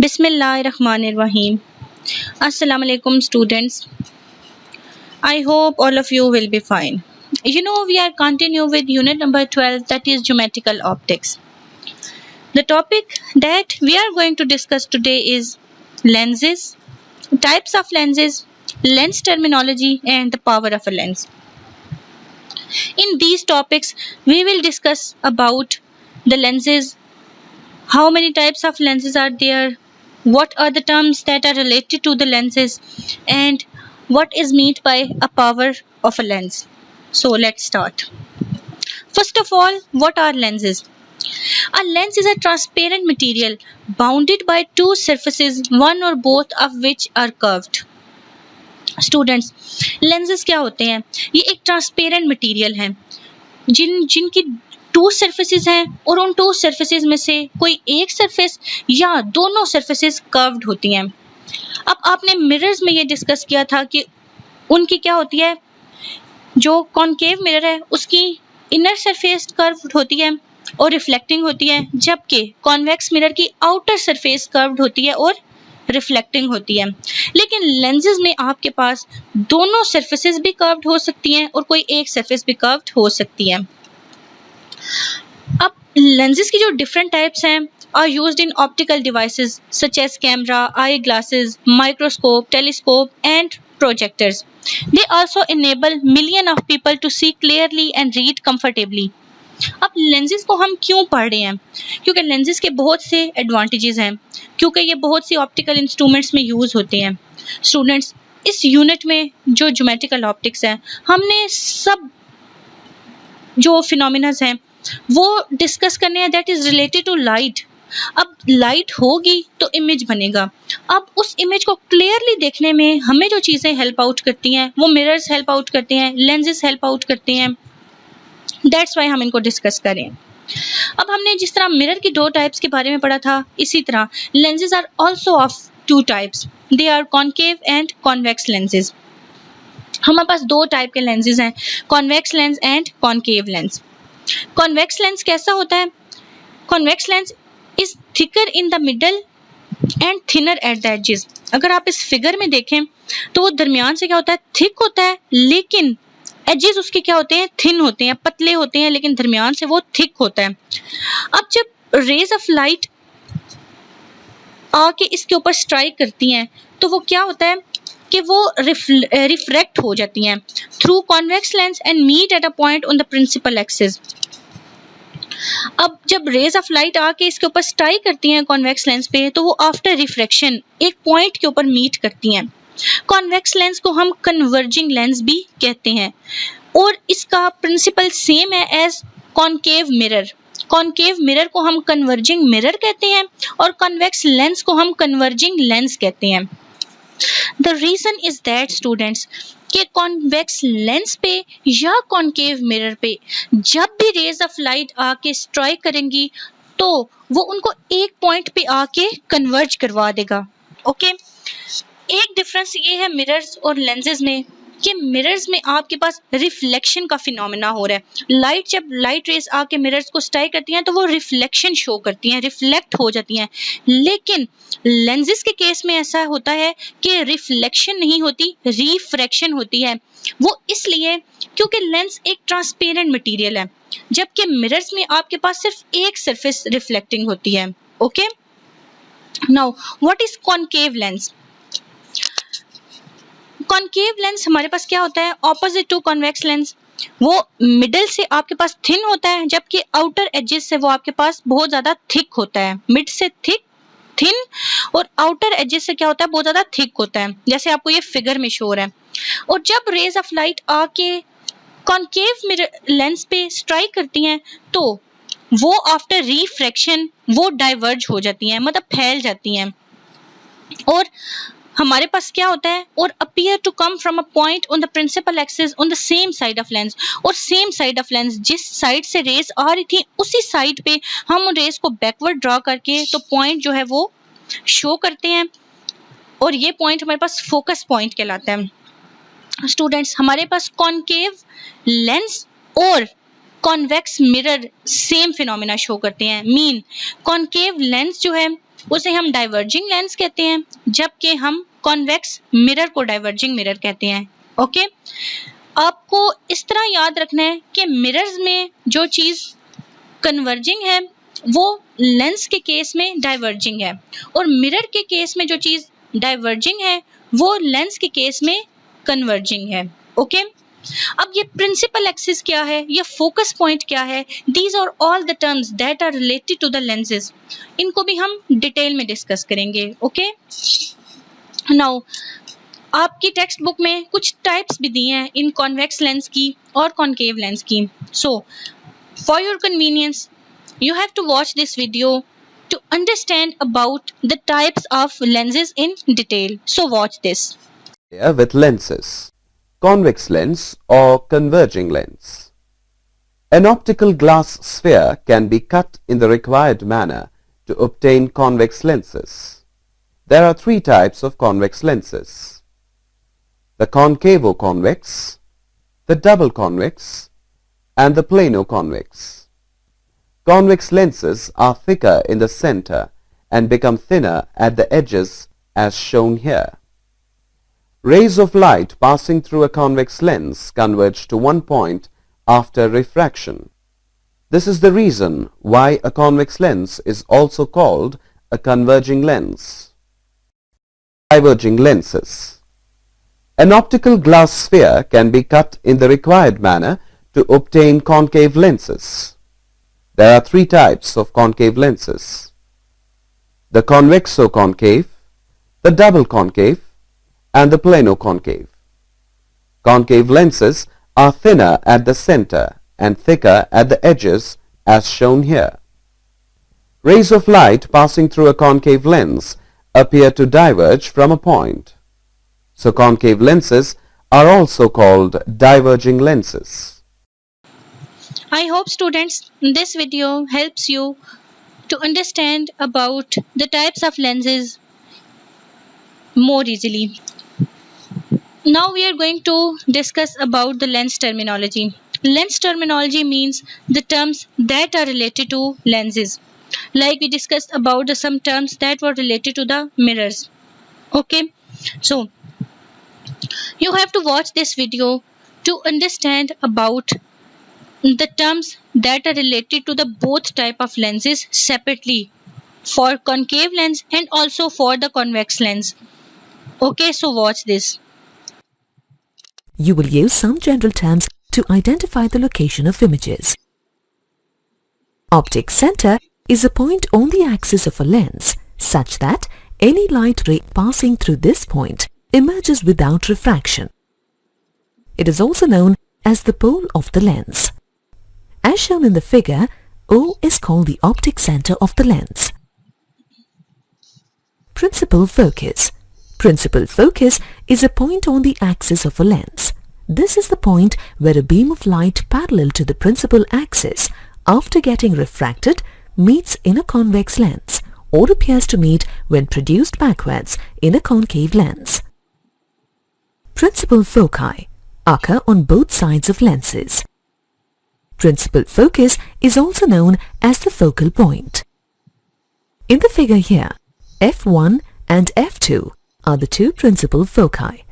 Bismillahirrahmanirrahim. Assalamu alaikum students. I hope all of you will be fine. We are continuing with unit number 12, that is geometrical optics. The topic that we are going to discuss today is lenses, types of lenses, lens terminology and the power of a lens. In these topics, we will discuss about the lenses, how many types of lenses are there, what are the terms that are related to the lenses, and what is meant by a power of a lens. So let's start. First of all, what are lenses? A lens is a transparent material bounded by two surfaces, one or both of which are curved. Students, lenses क्या होते हैं? ये एक transparent material है जिनकी to surfaces हैं और उन टू सरफेसेस में से कोई एक सरफेस या दोनों सरफेसेस कर्व्ड होती हैं. अब आपने मिरर्स में ये डिस्कस किया था कि उनकी क्या होती है, जो कॉनकेव मिरर है उसकी इनर सरफेस कर्व्ड होती है और रिफ्लेक्टिंग होती है, जबकि कॉन्वेक्स मिरर की आउटर सरफेस कर्व्ड होती है और रिफ्लेक्टिंग होती है. लेकिन लेंसेज में आपके पास दोनों सरफेसेस भी कर्व्ड हो सकती हैं और कोई एक सरफेस भी कर्व्ड हो सकती है. अब लेंसेज की जो डिफरेंट टाइप्स हैं are used in optical devices such as camera, eye glasses, microscope, telescope and projectors. They also enable millions of people to see clearly and read comfortably. अब lenses को हम क्यों पढ़ रहे हैं? क्योंकि लेंसेज के बहुत से एडवांटेजेस हैं, क्योंकि ये बहुत सी ऑप्टिकल इंस्ट्रूमेंट्स में यूज होते हैं. स्टूडेंट्स, इस यूनिट में जो ज्योमेट्रिकल ऑप्टिक्स है, हमने सब जो फिनोमिनास हैं वो डिस्कस करने हैं that is related to light. अब लाइट होगी तो इमेज बनेगा. अब उस इमेज को क्लियरली देखने में हमें जो चीज़ें हेल्प आउट करती हैं वो मिरर्स हेल्प आउट करते हैं, लेंसेज हेल्प आउट करते हैं. दैट्स वाई हम इनको डिस्कस करें. अब हमने जिस तरह मिरर की दो टाइप्स के बारे में पढ़ा था, इसी तरह lenses are also of two types. They are concave and convex lenses. हमारे पास दो टाइप के लेंसेज हैं, convex lens and concave lens. Convex lens कैसा होता है? Convex lens is thicker in the middle and thinner at the edges. अगर आप इस फिगर में देखें तो वो दरमियान से क्या होता है, थिक होता है, लेकिन एजेस उसके क्या होते हैं, थिन होते हैं, पतले होते हैं, लेकिन दरमियान से वो थिक होता है. अब जब रेज ऑफ लाइट आके इसके ऊपर स्ट्राइक करती हैं तो वो क्या होता है कि वो रिफ्रैक्ट हो जाती हैं through convex lens and meet at a point on the principal axis. अब जब रेज ऑफ लाइट आके इसके ऊपर स्ट्राइक करती हैं कॉन्वेक्स लेंस पे, तो वो आफ्टर रिफ्रैक्शन एक पॉइंट के ऊपर मीट करती हैं. कॉन्वेक्स लेंस को हम कन्वर्जिंग लेंस भी कहते हैं और इसका प्रिंसिपल सेम है as concave mirror. Concave mirror को हम कन्वर्जिंग मिरर कहते हैं और कॉन्वेक्स लेंस को हम कन्वर्जिंग लेंस कहते हैं. The reason is that students कि कॉन्वेक्स लेंस पे या कॉनकेव मिरर पे जब भी रेज ऑफ लाइट आके स्ट्राइक करेंगी तो वो उनको एक पॉइंट पे आके कन्वर्ज करवा देगा. ओके, एक डिफरेंस ये है मिरर्स और लेंसेज में कि मिरर्स में आपके पास रिफ्लेक्शन का फिनोमेना हो रहा है. जब लाइट रेज आके मिरर्स को स्ट्राइक करती हैं तो वो रिफ्लेक्शन शो करती हैं, रिफ्लेक्ट हो जाती हैं. लेकिन लेंसेज के केस में ऐसा होता है कि रिफ्लेक्शन नहीं होती, रिफ्रैक्शन होती है. वो इसलिए क्योंकि लेंस एक ट्रांसपेरेंट मटेरियल है, जबकि मिरर्स में आपके पास सिर्फ एक सरफेस रिफ्लेक्टिंग होती है. Okay, now what is concave lens? Concave lens हमारे पास क्या होता है, ऑपोजिट टू कॉन्वेक्स लेंस. वो मिडल से आपके पास थिन होता है, जबकि आउटर एजेस से वो आपके पास बहुत ज्यादा थिक होता है. मिड से थिन और आउटर एजेस से क्या होता है, बहुत ज्यादा थिक होता है, जैसे आपको ये फिगर में शो हो रहा है. और जब रेज ऑफ लाइट आके कॉनकेव मिरर लेंस पे स्ट्राइक करती हैं तो वो आफ्टर रिफ्रैक्शन वो डाइवर्ज हो जाती हैं, मतलब फैल जाती हैं. और हमारे पास क्या होता है, और appear to come from a point on the principal axis on the same side of lens. और सेम साइड ऑफ लेंस, जिस साइड से रेज आ रही थी उसी साइड पे हम उन रेज को बैकवर्ड ड्रॉ करके तो पॉइंट जो है वो शो करते हैं और ये पॉइंट हमारे पास फोकस पॉइंट कहलाता है. स्टूडेंट्स, हमारे पास कॉनकेव लेंस और convex mirror same phenomena show करते हैं. मीन कॉनकेव लेंस जो है उसे हम डाइवर्जिंग लेंस कहते हैं, जबकि हम कॉन्वेक्स मिरर को डाइवर्जिंग मिरर कहते हैं। ओके, आपको इस तरह याद रखना है कि मिरर्स में जो चीज कन्वर्जिंग है वो लेंस के केस में डाइवर्जिंग है, और मिरर के केस में जो चीज डाइवर्जिंग है वो लेंस के केस में कन्वर्जिंग है। ओके, अब ये प्रिंसिपल एक्सिस क्या है, ये फोकस पॉइंट क्या है, these are all the terms that are related to the lenses. इनको भी हम डिटेल में डिस्कस करेंगे। ओके, नाउ आपकी टेक्स्ट बुक में कुछ टाइप्स भी दिए हैं इन कॉन्वेक्स लेंस की और कॉन्केव लेंस की। So for your convenience you have to watch this video to understand about the types of lenses in detail. So watch this. With lenses, convex lens or converging lens. An optical glass sphere can be cut in the required manner to obtain convex lenses. There are three types of convex lenses: the concavo-convex, the double-convex, and the plano-convex. Convex lenses are thicker in the center and become thinner at the edges as shown here. Rays of light passing through a convex lens converge to one point after refraction. This is the reason why a convex lens is also called a converging lens. Diverging lenses. An optical glass sphere can be cut in the required manner to obtain concave lenses. There are three types of concave lenses: the convexo-concave, the double-concave, and the plano-concave. Concave lenses are thinner at the center and thicker at the edges as shown here. Rays of light passing through a concave lens appear to diverge from a point. So concave lenses are also called diverging lenses. I hope students this video helps you to understand about the types of lenses more easily. Now we are going to discuss about the lens terminology. Lens terminology means the terms that are related to lenses. Like we discussed about some terms that were related to the mirrors. Okay, so you have to watch this video to understand about the terms that are related to the both type of lenses separately, for concave lens and also for the convex lens. Okay, so watch this. You will use some general terms to identify the location of images. Optic center is a point on the axis of a lens such that any light ray passing through this point emerges without refraction. It is also known as the pole of the lens. As shown in the figure, O is called the optic center of the lens. Principal focus. Principal focus is a point on the axis of a lens. This is the point where a beam of light parallel to the principal axis, after getting refracted, meets in a convex lens or appears to meet when produced backwards in a concave lens. Principal foci occur on both sides of lenses. Principal focus is also known as the focal point. In the figure here, F1 and F2 are the two principal foci.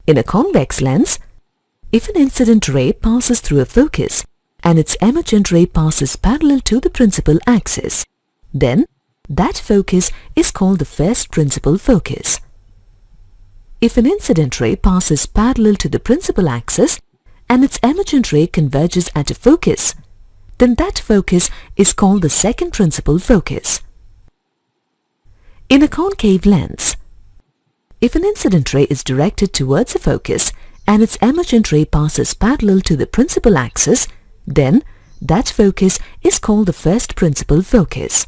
In a convex lens, if an incident ray passes through a focus and its emergent ray passes parallel to the principal axis, then that focus is called the first principal focus. If an incident ray passes parallel to the principal axis and its emergent ray converges at a focus, then that focus is called the second principal focus. In a concave lens, if an incident ray is directed towards a focus and its emergent ray passes parallel to the principal axis, then that focus is called the first principal focus.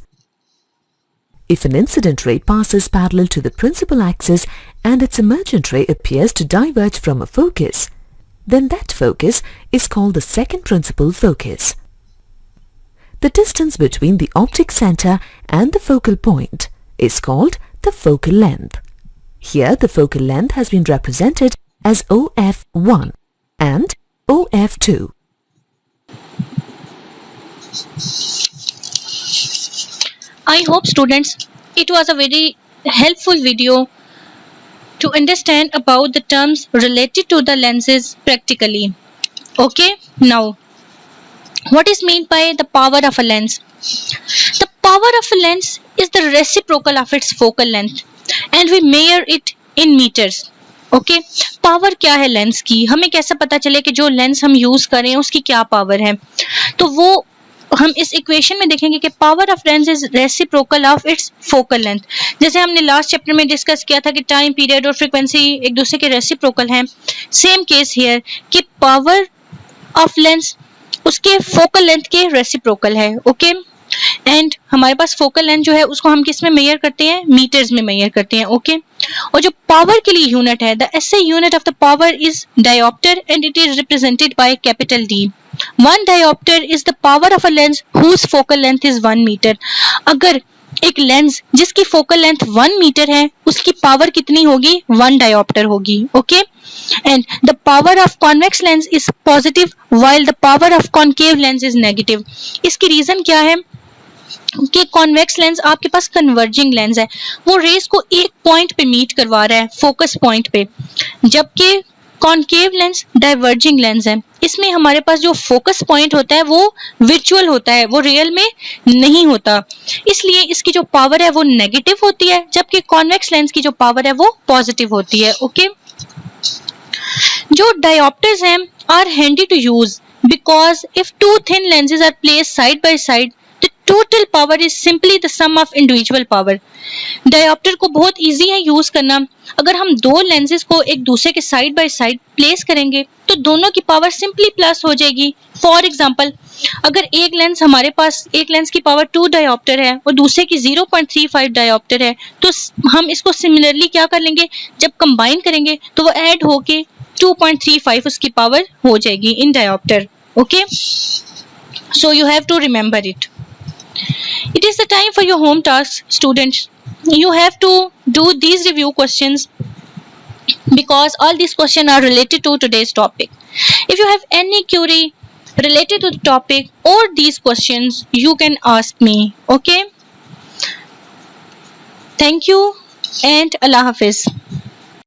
If an incident ray passes parallel to the principal axis and its emergent ray appears to diverge from a focus, then that focus is called the second principal focus. The distance between the optic center and the focal point is called the focal length. Here the focal length has been represented as OF1 and OF2. I hope students it was a very helpful video to understand about the terms related to the lenses practically. Okay, now what is meant by the power of a lens? The power of a lens is the reciprocal of its focal length and we measure it in meters. Okay power क्या है lens की, हमें कैसे पता चले कि जो lens हम यूज कर रहे हैं उसकी क्या पावर है, तो वो हम इस इक्वेशन में देखेंगे कि power of lens is reciprocal of its focal length. जैसे हमने लास्ट चैप्टर में डिस्कस किया था कि टाइम पीरियड और फ्रीक्वेंसी एक दूसरे के रेसिप्रोकल हैं, सेम केस हियर कि पावर ऑफ लेंस उसके फोकल लेंथ के रेसिप्रोकल है। ओके एंड हमारे पास फोकल लेंथ जो है उसको हम किस में मेजर करते हैं, मीटर्स में मेजर करते हैं। ओके और जो पावर के लिए यूनिट है, the SI unit of the power is dioptre and it is represented by capital D. 1 diopter is the power of a lens whose focal length is 1 meter. अगर एक lens जिसकी focal length 1 metre है उसकी power कितनी होगी, 1 diopter होगी। Okay and the power of convex lens is positive while the power of concave lens is negative. इसकी reason क्या है कि कॉन्वेक्स लेंस आपके पास कन्वर्जिंग लेंस है, वो रेस को एक पॉइंट पे मीट करवा रहा है, फोकस पॉइंट पे, जबकि कॉन्केव लेंस डाइवर्जिंग लेंस है, इसमें हमारे पास जो फोकस पॉइंट होता है वो वर्चुअल होता है, वो रियल में नहीं होता, इसलिए इसकी जो पावर है वो नेगेटिव होती है, जबकि कॉन्वेक्स लेंस की जो पावर है वो पॉजिटिव होती है। ओके जो डायोप्टर्स हैं are handy to use because if two thin lenses are placed side by side the total power is simply the sum of individual power. Diopter को बहुत इजी है यूज करना, अगर हम दो लेंसेज को एक दूसरे के साइड बाय साइड प्लेस करेंगे तो दोनों की पावर सिंपली प्लस हो जाएगी। फॉर एग्जांपल अगर एक लेंस हमारे पास, एक लेंस की पावर 2 डायोप्टर है और दूसरे की 0.35 डायोप्टर है, तो हम इसको सिमिलरली क्या कर लेंगे, जब कंबाइन करेंगे तो वो ऐड होके 2.35 उसकी पावर हो जाएगी in dioptre. Okay so you have to remember it. It is the time for your home tasks, students. You have to do these review questions because all these questions are related to today's topic. If you have any query related to the topic or these questions, you can ask me. Okay? Thank you and Allah Hafiz.